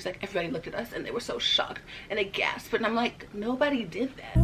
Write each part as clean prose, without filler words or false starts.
she's like, everybody looked at us and they were so shocked and they gasped, and I'm like, nobody did that.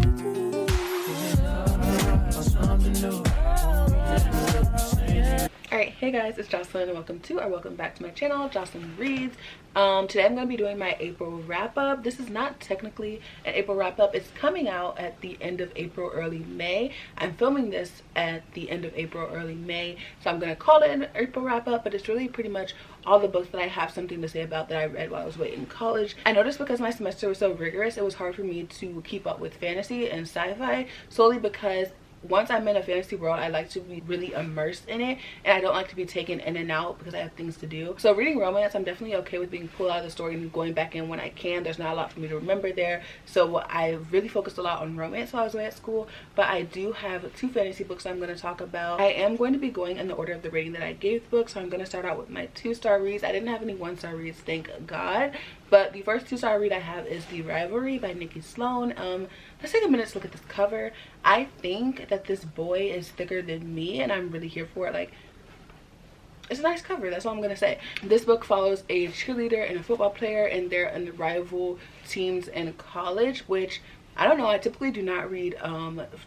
Alright, hey guys, it's Jocelyn and welcome back to my channel, Jocelyn Reads. Today I'm going to be doing my April wrap-up. This is not technically an April wrap-up. It's coming out at the end of April, early May. I'm filming this at the end of April, early May, so I'm going to call it an April wrap-up, but it's really pretty much all the books that I have something to say about that I read while I was waiting in college. I noticed because my semester was so rigorous, it was hard for me to keep up with fantasy and sci-fi, solely because once I'm in a fantasy world, I like to be really immersed in it, and I don't like to be taken in and out because I have things to do. So reading romance, I'm definitely okay with being pulled out of the story and going back in when I can. There's not a lot for me to remember there, so I really focused a lot on romance while I was away at school. But I do have two fantasy books I'm going to talk about. I am going to be going in the order of the rating that I gave the book, so I'm going to start out with my 2-star reads. I didn't have any 1-star reads, thank God. But the first 2-star read I have is The Rivalry by Nikki Sloan. Let's take a minute to look at this cover. I think that this boy is thicker than me, and I'm really here for it. Like, it's a nice cover, that's all I'm gonna say. This book follows a cheerleader and a football player, and they're in the rival teams in college, which I don't know, I typically do not read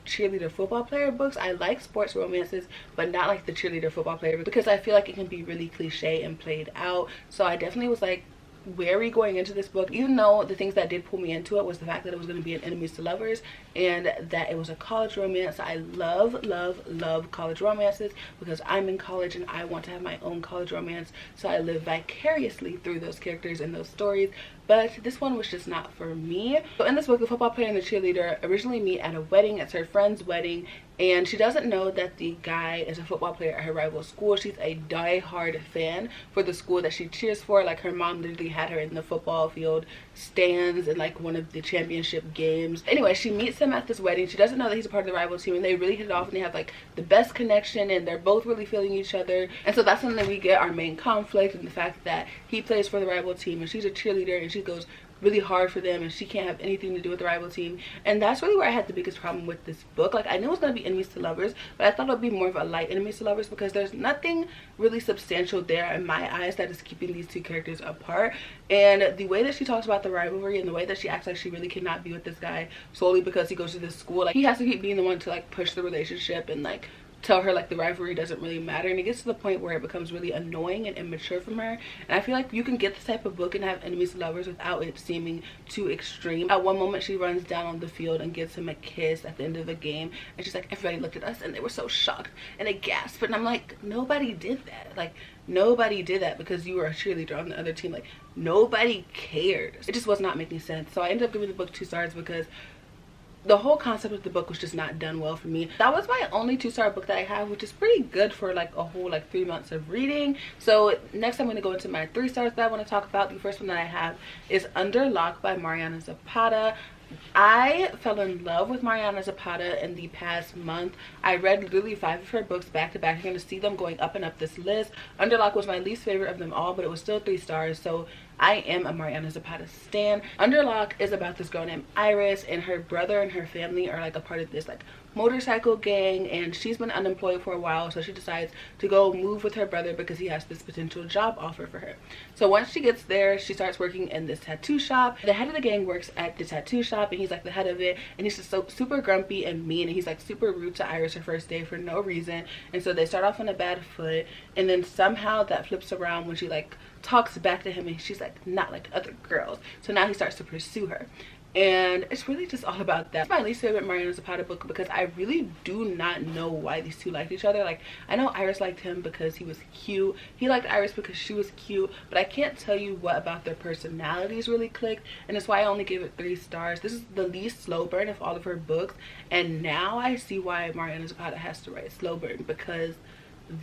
cheerleader football player books. I like sports romances, but not like the cheerleader football player, because I feel like it can be really cliche and played out. So I definitely was like wary going into this book, even though the things that did pull me into it was the fact that it was going to be an enemies to lovers and that it was a college romance. I love college romances because I'm in college and I want to have my own college romance, so I live vicariously through those characters and those stories. But this one was just not for me. So in this book, the football player and the cheerleader originally meet at a wedding. It's her friend's wedding, and she doesn't know that the guy is a football player at her rival school. She's a die-hard fan for the school that she cheers for. Like, her mom literally had her in the football field stands in like one of the championship games. Anyway, she meets him at this wedding. She doesn't know that he's a part of the rival team, and they really hit it off, and they have like the best connection, and they're both really feeling each other. And so that's when we get our main conflict, and the fact that he plays for the rival team and she's a cheerleader, and she goes really hard for them and she can't have anything to do with the rival team. And that's really where I had the biggest problem with this book. Like, I knew it was going to be enemies to lovers, but I thought it would be more of a light enemies to lovers, because there's nothing really substantial there in my eyes that is keeping these two characters apart. And the way that she talks about the rivalry and the way that she acts like she really cannot be with this guy solely because he goes to this school, like, he has to keep being the one to like push the relationship and like tell her like the rivalry doesn't really matter, and it gets to the point where it becomes really annoying and immature from her. And I feel like you can get this type of book and have enemies to lovers without it seeming too extreme. At one moment, she runs down on the field and gives him a kiss at the end of the game, and she's like, everybody looked at us and they were so shocked and they gasped, and I'm like, nobody did that. Like, nobody did that because you were a cheerleader on the other team. Like, nobody cared. It just was not making sense. So I ended up giving the book 2 stars because the whole concept of the book was just not done well for me. That was my only 2-star book that I have, which is pretty good for like a whole like 3 months of reading. So next I'm going to go into my 3 stars that I want to talk about. The first one that I have is Under Lock by Mariana Zapata. I fell in love with Mariana Zapata in the past month. I read literally 5 of her books back to back. You're going to see them going up and up this list. Under Lock was my least favorite of them all, but it was still 3 stars, so I am a Mariana Zapata stan. Under Lock is about this girl named Iris, and her brother and her family are like a part of this like motorcycle gang, and she's been unemployed for a while, so she decides to go move with her brother because he has this potential job offer for her. So once she gets there, she starts working in this tattoo shop. The head of the gang works at the tattoo shop, and he's like the head of it, and he's just so super grumpy and mean, and he's like super rude to Iris her first day for no reason. And so they start off on a bad foot, and then somehow that flips around when she like talks back to him, and she's like, not like other girls. So now he starts to pursue her, and it's really just all about that. It's my least favorite Mariana Zapata book because I really do not know why these two liked each other. Like, I know Iris liked him because he was cute, he liked Iris because she was cute, but I can't tell you what about their personalities really clicked, and that's why I only gave it 3 stars. This is the least slow burn of all of her books, and now I see why Mariana Zapata has to write slow burn, because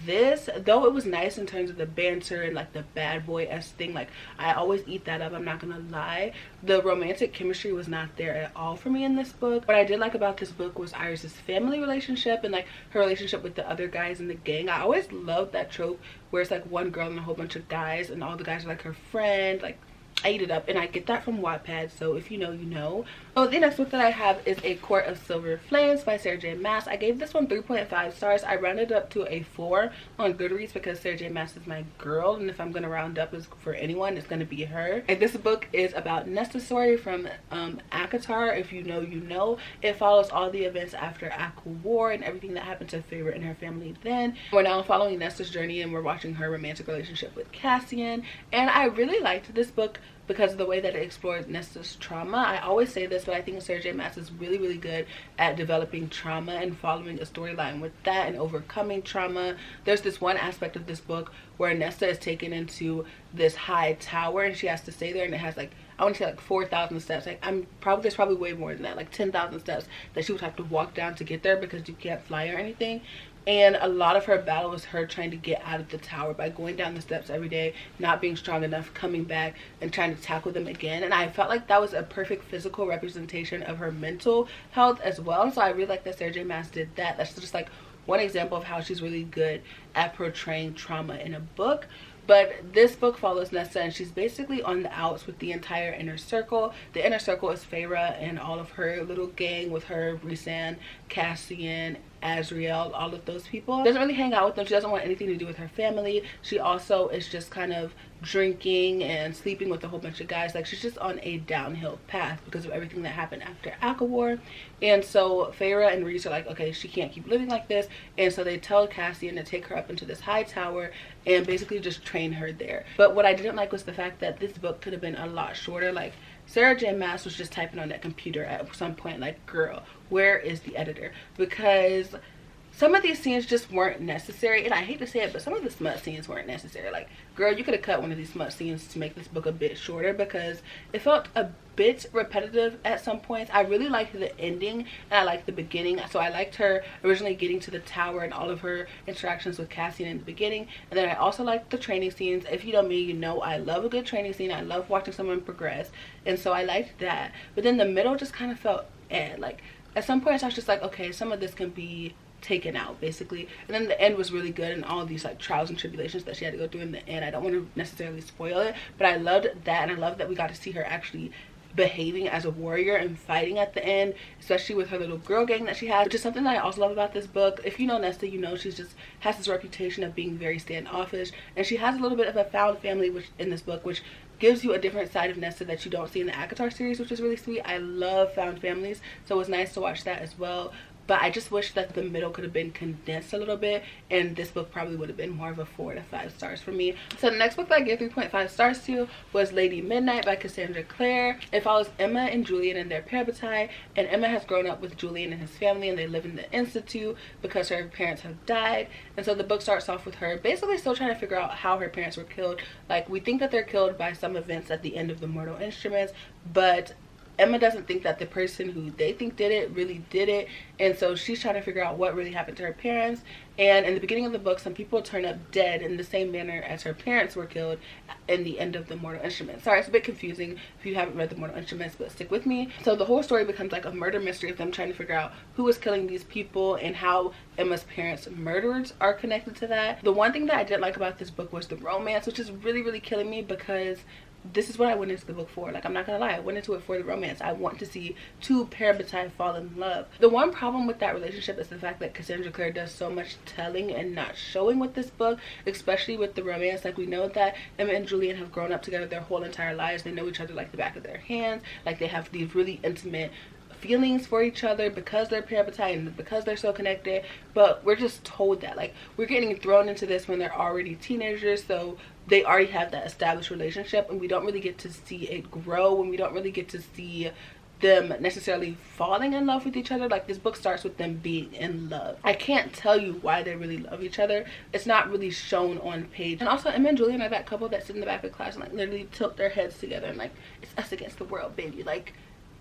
this, though it was nice in terms of the banter and like the bad boy-esque thing, like I always eat that up, I'm not gonna lie, the romantic chemistry was not there at all for me in this book. What I did like about this book was Iris's family relationship and like her relationship with the other guys in the gang. I always loved that trope where it's like one girl and a whole bunch of guys, and all the guys are like her friend. Like, I eat it up, and I get that from Wattpad, so if you know, you know. Oh, the next book that I have is A Court of Silver Flames by Sarah J Maas. I gave this one 3.5 stars. I rounded up to a 4 on Goodreads because Sarah J Maas is my girl, and if I'm going to round up as for anyone, it's going to be her. And this book is about Nesta's story from Akatar. If you know, you know. It follows all the events after Aqua War and everything that happened to Feyre and her family then. We're now following Nesta's journey, and we're watching her romantic relationship with Cassian. And I really liked this book because of the way that it explores Nesta's trauma. I always say this, but I think Sarah J Maas is really, really good at developing trauma and following a storyline with that and overcoming trauma. There's this one aspect of this book where Nesta is taken into this high tower, and she has to stay there, and it has like, I want to say like 4,000 steps. Like there's probably way more than that, like 10,000 steps that she would have to walk down to get there because you can't fly or anything. And a lot of her battle was her trying to get out of the tower by going down the steps every day, not being strong enough, coming back and trying to tackle them again. And I felt like that was a perfect physical representation of her mental health as well. So I really like that Sarah J Maas did that. That's just like one example of how she's really good at portraying trauma in a book. But this book follows Nesta, and she's basically on the outs with the entire inner circle. The inner circle is Feyre and all of her little gang with her, Rhysand, Cassian, Azriel, all of those people. Doesn't really hang out with them. She doesn't want anything to do with her family. She also is just kind of drinking and sleeping with a whole bunch of guys. Like, she's just on a downhill path because of everything that happened after Aqua War. And so Feyre and Rhys are like, okay, she can't keep living like this. And so they tell Cassian to take her up into this high tower and basically just train her there. But what I didn't like was the fact that this book could have been a lot shorter. Like, Sarah J Maas was just typing on that computer at some point like, girl, where is the editor? Because some of these scenes just weren't necessary, and I hate to say it, but some of the smut scenes weren't necessary. Like, girl, you could have cut one of these smut scenes to make this book a bit shorter because it felt a bit repetitive at some points. I really liked the ending and I liked the beginning. So I liked her originally getting to the tower and all of her interactions with Cassian in the beginning, and then I also liked the training scenes. If you know me, you know I love a good training scene. I love watching someone progress, and so I liked that. But then the middle just kind of felt like at some points I was just like, okay, some of this can be taken out basically. And then the end was really good, and all these like trials and tribulations that she had to go through in the end. I don't want to necessarily spoil it, but I loved that, and I love that we got to see her actually behaving as a warrior and fighting at the end, especially with her little girl gang that she has, which is something that I also love about this book. If you know Nesta, you know she's just has this reputation of being very standoffish, and she has a little bit of a found family which in this book, which gives you a different side of Nesta that you don't see in the Akatar series, which is really sweet. I love found families, so it was nice to watch that as well. But I just wish that the middle could have been condensed a little bit, and this book probably would have been more of a 4 to 5 stars for me. So the next book that I gave 3.5 stars to was Lady Midnight by Cassandra Clare. It follows Emma and Julian and their parabatai, and Emma has grown up with Julian and his family, and they live in the Institute because her parents have died. And so the book starts off with her basically still trying to figure out how her parents were killed. Like, we think that they're killed by some events at the end of the Mortal Instruments, but Emma doesn't think that the person who they think did it really did it, and so she's trying to figure out what really happened to her parents. And in the beginning of the book, some people turn up dead in the same manner as her parents were killed in the end of the Mortal Instruments. Sorry, it's a bit confusing if you haven't read the Mortal Instruments, but stick with me. So the whole story becomes like a murder mystery of them trying to figure out who is killing these people and how Emma's parents' murderers are connected to that. The one thing that I did like about this book was the romance, which is really, really killing me because this is what I went into the book for. Like, I'm not gonna lie, I went into it for the romance. I want to see two parabatai fall in love. The one problem with that relationship is the fact that Cassandra Clare does so much telling and not showing with this book, especially with the romance. Like, we know that Emma and Julian have grown up together their whole entire lives. They know each other like the back of their hands. Like, they have these really intimate feelings for each other because they're parabatai and because they're so connected. But we're just told that, like, we're getting thrown into this when they're already teenagers, so they already have that established relationship, and we don't really get to see it grow, and we don't really get to see them necessarily falling in love with each other. Like, this book starts with them being in love. I can't tell you why they really love each other. It's not really shown on page. And also, Emma and Julian are that couple that sit in the back of class and like literally tilt their heads together and like, it's us against the world, baby. Like,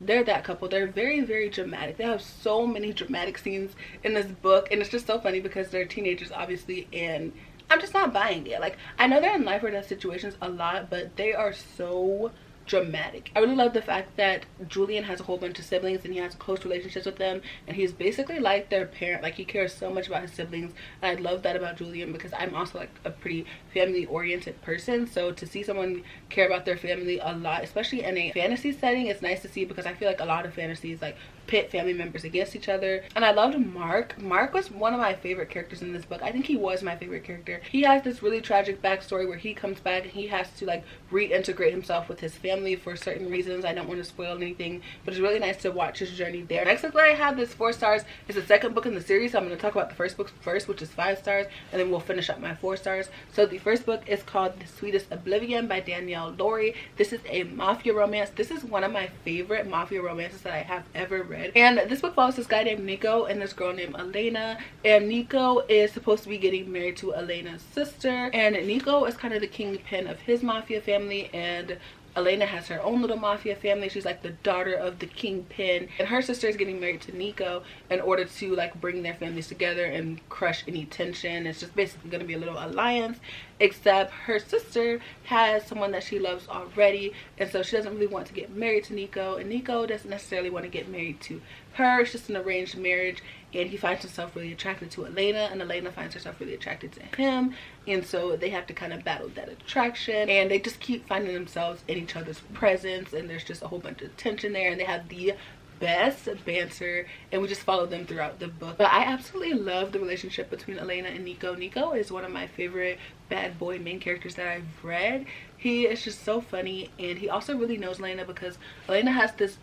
they're that couple. They're very, very dramatic. They have so many dramatic scenes in this book, and it's just so funny because they're teenagers, obviously, and I'm just not buying it. Like, I know they're in life or death situations a lot, but they are so dramatic. I really love the fact that Julian has a whole bunch of siblings and he has close relationships with them, and he's basically like their parent. Like, he cares so much about his siblings, and I love that about Julian because I'm also like a pretty family oriented person. So to see someone care about their family a lot, especially in a fantasy setting, it's nice to see, because I feel like a lot of fantasies like pit family members against each other. And I loved Mark. Mark was one of my favorite characters in this book. I think he was my favorite character. He has this really tragic backstory where he comes back and he has to like reintegrate himself with his family for certain reasons. I don't want to spoil anything, but it's really nice to watch his journey there. Next book that I have is 4 stars. It's the second book in the series, so I'm going to talk about the first book first, which is 5 stars, and then we'll finish up my 4 stars. So the first book is called The Sweetest, Oblivion by Danielle Laurie. This is a mafia romance. This is one of my favorite mafia romances that I have ever read, and this book follows this guy named Nico and this girl named Elena, and Nico is supposed to be getting married to Elena's sister, and Nico is kind of the kingpin of his mafia family, and Elena has her own little mafia family. She's like the daughter of the kingpin, and her sister is getting married to Nico in order to like bring their families together and crush any tension. It's just basically going to be a little alliance, except her sister has someone that she loves already, and so she doesn't really want to get married to Nico, and Nico doesn't necessarily want to get married to her. It's just an arranged marriage, and he finds himself really attracted to Elena, and Elena finds herself really attracted to him, and so they have to kind of battle that attraction, and they just keep finding themselves in each other's presence, and there's just a whole bunch of tension there, and they have the best banter, and we just follow them throughout the book. But I absolutely love the relationship between Elena and Nico. Nico is one of my favorite bad boy main characters that I've read. He is just so funny, and he also really knows Elena, because Elena has this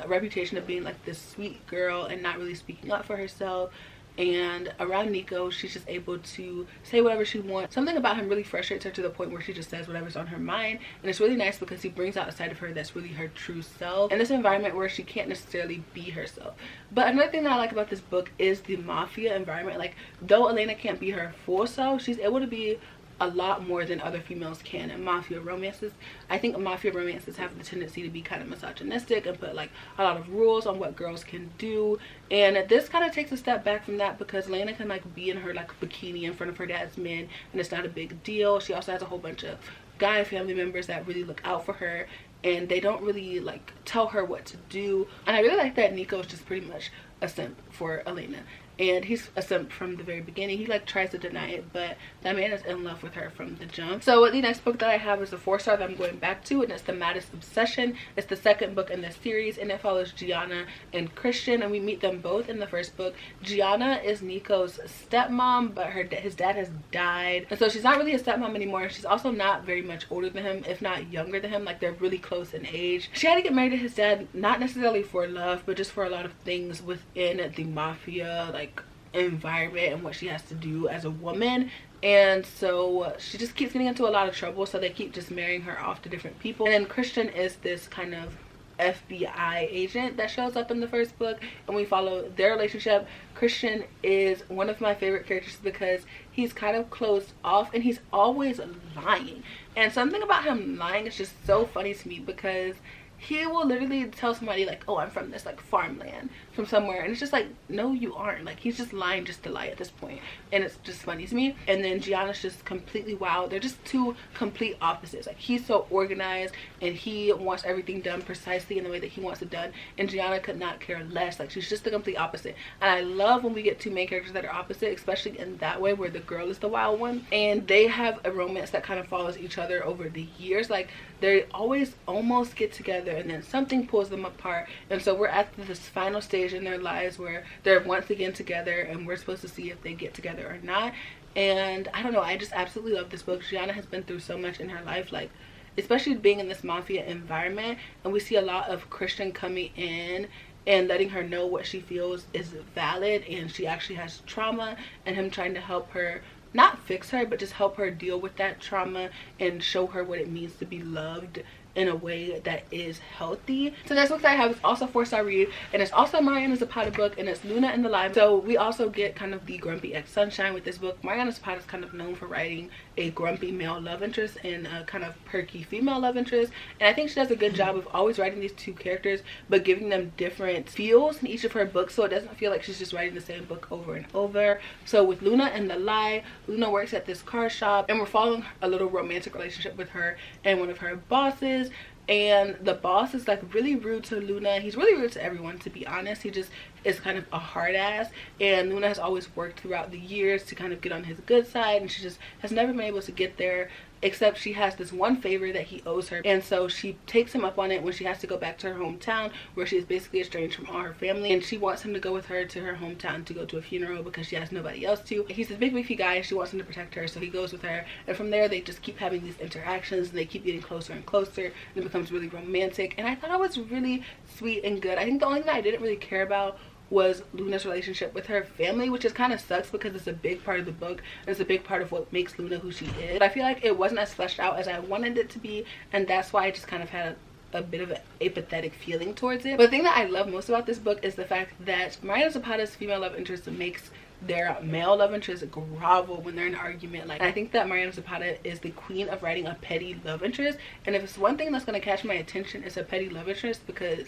reputation of being like this sweet girl and not really speaking up for herself, and around Nico she's just able to say whatever she wants. Something about him really frustrates her to the point where she just says whatever's on her mind, and it's really nice because he brings out a side of her that's really her true self in this environment where she can't necessarily be herself. But another thing that I like about this book is the mafia environment. Like, though Elena can't be her full self, she's able to be a lot more than other females can in mafia romances. I think mafia romances have the tendency to be kind of misogynistic and put like a lot of rules on what girls can do, and this kind of takes a step back from that, because Elena can like be in her like bikini in front of her dad's men, and it's not a big deal. She also has a whole bunch of guy family members that really look out for her, and they don't really like tell her what to do. And I really like that Nico is just pretty much a simp for Elena, and he's a simp from the very beginning. He like tries to deny it, but that man is in love with her from the jump. So the next book that I have is a 4-star that I'm going back to, and it's The Maddest Obsession. It's the second book in this series, and it follows Gianna and Christian, and we meet them both in the first book. Gianna is Nico's stepmom, but his dad has died, and so she's not really a stepmom anymore. She's also not very much older than him, if not younger than him. Like, they're really close in age. She had to get married to his dad, not necessarily for love, but just for a lot of things within the mafia like environment and what she has to do as a woman. And so she just keeps getting into a lot of trouble, so they keep just marrying her off to different people. And then Christian is this kind of FBI agent that shows up in the first book, and we follow their relationship. Christian is one of my favorite characters because he's kind of closed off, and he's always lying, and something about him lying is just so funny to me, because he will literally tell somebody like, oh, I'm from this like farmland from somewhere, and it's just like, no you aren't. Like, he's just lying just to lie at this point, and it's just funny to me. And then Gianna's just completely wild. They're just two complete opposites. Like, he's so organized and he wants everything done precisely in the way that he wants it done, and Gianna could not care less. Like, she's just the complete opposite, and I love when we get two main characters that are opposite, especially in that way where the girl is the wild one, and they have a romance that kind of follows each other over the years. Like, they always almost get together, and then something pulls them apart, and so we're at this final stage in their lives where they're once again together, and we're supposed to see if they get together or not. And I don't know, I just absolutely love this book. Gianna has been through so much in her life, like especially being in this mafia environment, and we see a lot of Christian coming in and letting her know what she feels is valid, and she actually has trauma, and him trying to help her, not fix her, but just help her deal with that trauma and show her what it means to be loved in a way that is healthy. So next book that I have is also a 4-star read, and it's also Mariana Zapata book, and it's Luna and the Lime. So we also get kind of the grumpy ex-sunshine with this book. Mariana Zapata is kind of known for writing a grumpy male love interest and a kind of perky female love interest, and I think she does a good job of always writing these two characters but giving them different feels in each of her books, so it doesn't feel like she's just writing the same book over and over. So with Luna and the Lie, Luna works at this car shop, and we're following a little romantic relationship with her and one of her bosses. and the boss is like really rude to Luna. He's really rude to everyone, to be honest. He just is kind of a hard ass, and Luna has always worked throughout the years to kind of get on his good side, and she just has never been able to get there, except she has this one favor that he owes her, and so she takes him up on it when she has to go back to her hometown, where she is basically estranged from all her family, and she wants him to go with her to her hometown to go to a funeral because she has nobody else to. He's this big beefy guy, she wants him to protect her, so he goes with her, and from there they just keep having these interactions, and they keep getting closer and closer, and it becomes really romantic. And I thought it was really sweet and good. I think the only thing I didn't really care about was Luna's relationship with her family, which is kind of sucks because it's a big part of the book and it's a big part of what makes Luna who she is. But I feel like it wasn't as fleshed out as I wanted it to be, and that's why I just kind of had a bit of an apathetic feeling towards it. But the thing that I love most about this book is the fact that Mariana Zapata's female love interest makes their male love interest grovel when they're in an argument. Like, I think that Mariana Zapata is the queen of writing a petty love interest, and if it's one thing that's going to catch my attention, it's a petty love interest, because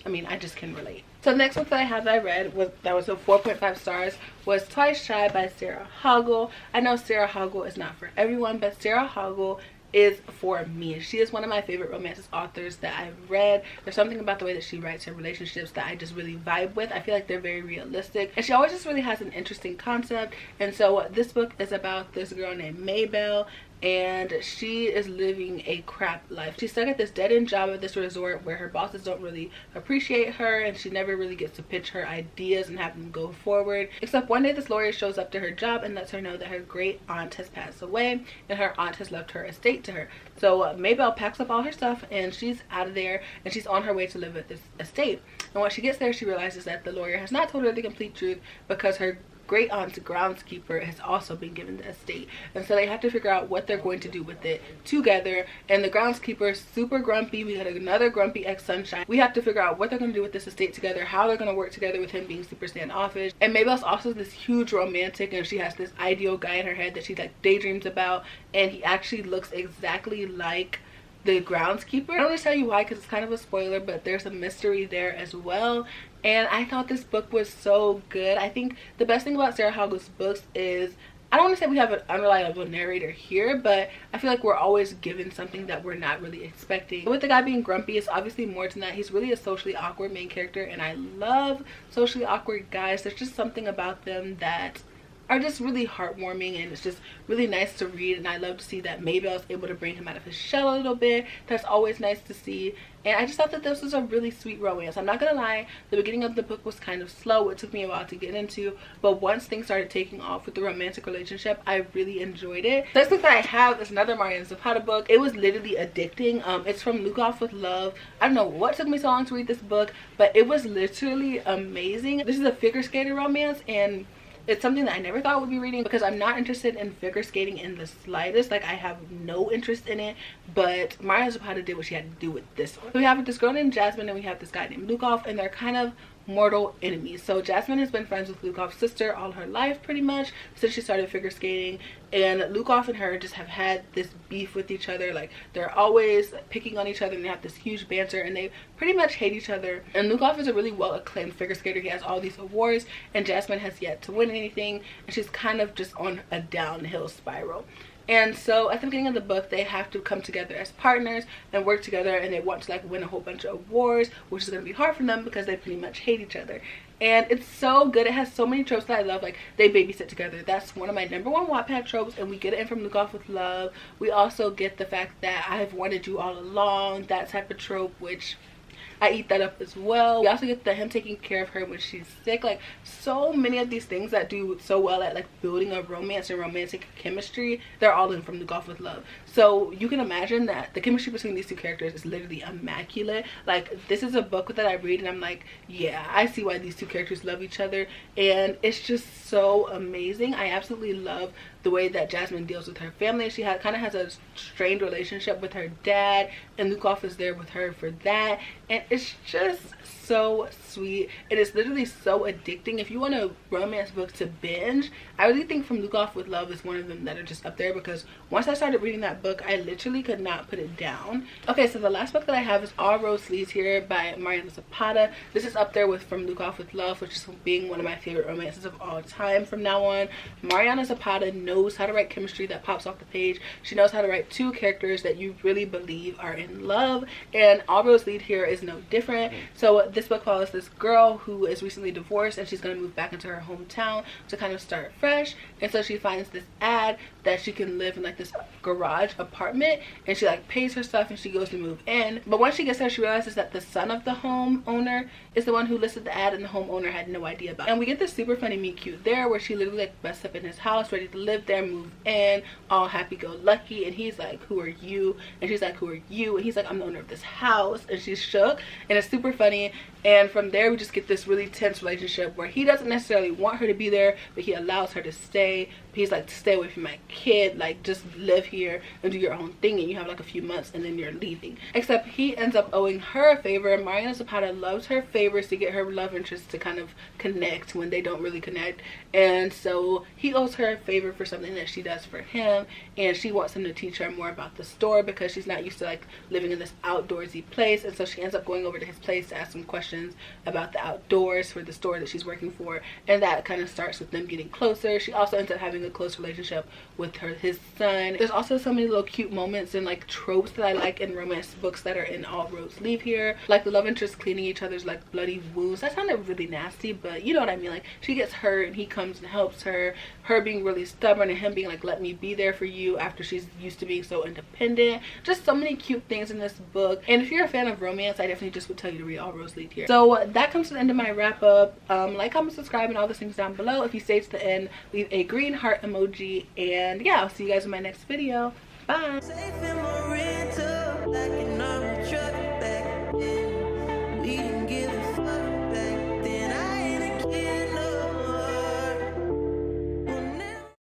I mean, I just can relate. So the next book that I have that I read that was a 4.5 stars was Twice Shy by Sarah Hoggle. I know Sarah Hoggle is not for everyone, but Sarah Hoggle is for me. She is one of my favorite romantic authors that I've read. There's something about the way that she writes her relationships that I just really vibe with. I feel like they're very realistic, and she always just really has an interesting concept. And so this book is about this girl named Maybelle, and she is living a crap life. She's stuck at this dead-end job at this resort where her bosses don't really appreciate her, and she never really gets to pitch her ideas and have them go forward. Except one day this lawyer shows up to her job and lets her know that her great aunt has passed away, and her aunt has left her estate to her. So Maybelle packs up all her stuff and she's out of there, and she's on her way to live at this estate. And when she gets there, she realizes that the lawyer has not told her the complete truth, because her great aunt's groundskeeper has also been given the estate, and so they have to figure out what they're going to do with it together. And the groundskeeper is super grumpy. We got another grumpy ex-sunshine. We have to figure out what they're going to do with this estate together, how they're going to work together with him being super standoffish. And Maybelle's also this huge romantic, and she has this ideal guy in her head that she like daydreams about, and he actually looks exactly like the groundskeeper. I don't want to tell you why because it's kind of a spoiler, but there's a mystery there as well. And I thought this book was so good. I think the best thing about Sarah Hoggle's books is, I don't want to say we have an unreliable narrator here, but I feel like we're always given something that we're not really expecting. With the guy being grumpy, it's obviously more than that. He's really a socially awkward main character, and I love socially awkward guys. There's just something about them that are just really heartwarming, and it's just really nice to read. And I love to see that Maybelle is able to bring him out of his shell a little bit. That's always nice to see. And I just thought that this was a really sweet romance. I'm not gonna lie, the beginning of the book was kind of slow. It took me a while to get into, but once things started taking off with the romantic relationship, I really enjoyed it. The next book that I have is another Mariana Zapata book. It was literally addicting. It's from Luke Off with Love. I don't know what took me so long to read this book, but it was literally amazing. This is a figure skater romance, and it's something that I never thought I would be reading, because I'm not interested in figure skating in the slightest. Like, I have no interest in it, but Mariana Zapata did what she had to do with this one. So we have this girl named Jasmine, and we have this guy named Lukoff, and they're kind of mortal enemies. So Jasmine has been friends with Lukoff's sister all her life, pretty much, since she started figure skating. And Lukoff and her just have had this beef with each other. Like, they're always picking on each other, and they have this huge banter, and they pretty much hate each other. And Lukoff is a really well acclaimed figure skater. He has all these awards, and Jasmine has yet to win anything, and she's kind of just on a downhill spiral. And so at the beginning of the book, they have to come together as partners and work together, and they want to like win a whole bunch of awards, which is going to be hard for them because they pretty much hate each other. And it's so good. It has so many tropes that I love. Like, they babysit together. That's one of my #1 Wattpad tropes, and we get it in from Look Off with Love. We also get the fact that I have wanted you all along, that type of trope, which I eat that up as well. We also get him taking care of her when she's sick. Like, so many of these things that do so well at like building a romance and romantic chemistry, they're all in from The Golf with Love. So you can imagine that the chemistry between these two characters is literally immaculate. Like, this is a book that I read and I'm like, yeah, I see why these two characters love each other, and it's just so amazing. I absolutely love the way that Jasmine deals with her family. She kind of has a strained relationship with her dad, and Lukoff is there with her for that. And it's just so sweet. It is literally so addicting. If you want a romance book to binge, I really think From Luke Off with Love is one of them that are just up there, because once I started reading that book, I literally could not put it down. Okay, so the last book that I have is All Roads Leads Here by Mariana Zapata. This is up there with From Luke Off with Love, which is being one of my favorite romances of all time from now on. Mariana Zapata knows how to write chemistry that pops off the page. She knows how to write two characters that you really believe are in love, and All Roads Lead Here is no different. So this book follows this girl who is recently divorced, and she's going to move back into her hometown to kind of start fresh. And so she finds this ad that she can live in like this garage apartment, and she like pays her stuff and she goes to move in. But once she gets there, she realizes that the son of the homeowner is the one who listed the ad, and the homeowner had no idea about it. And we get this super funny meet cute there where she literally like busts up in his house ready to live there, move in, all happy-go-lucky, and he's like, who are you? And she's like, who are you? And he's like, I'm the owner of this house. And she's shook, and it's super funny. And from there we just get this really tense relationship where he doesn't necessarily want her to be there, but he allows her to stay. He's like, stay away from my kid, like just live here and do your own thing, and you have like a few months and then you're leaving. Except he ends up owing her a favor. Mariana Zapata loves her favors to get her love interest to kind of connect when they don't really connect, and so he owes her a favor for something that she does for him, and she wants him to teach her more about the store because she's not used to like living in this outdoorsy place. And so she ends up going over to his place to ask some questions about the outdoors for the store that she's working for, and that kind of starts with them getting closer. She also ends up having a close relationship with his son. There's also so many little cute moments and like tropes that I like in romance books that are in All Roads Lead Here, like the love interest cleaning each other's like bloody wounds. That sounded really nasty, but you know what I mean. Like she gets hurt and he comes and helps her being really stubborn, and him being like, let me be there for you after she's used to being so independent. Just so many cute things in this book. And if you're a fan of romance, I definitely just would tell you to read All Roads Lead Here. So that comes to the end of my wrap up. Like, comment, subscribe, and all those things down below. If you stayed to the end, leave a green heart emoji, and yeah, I'll see you guys in my next video. Bye.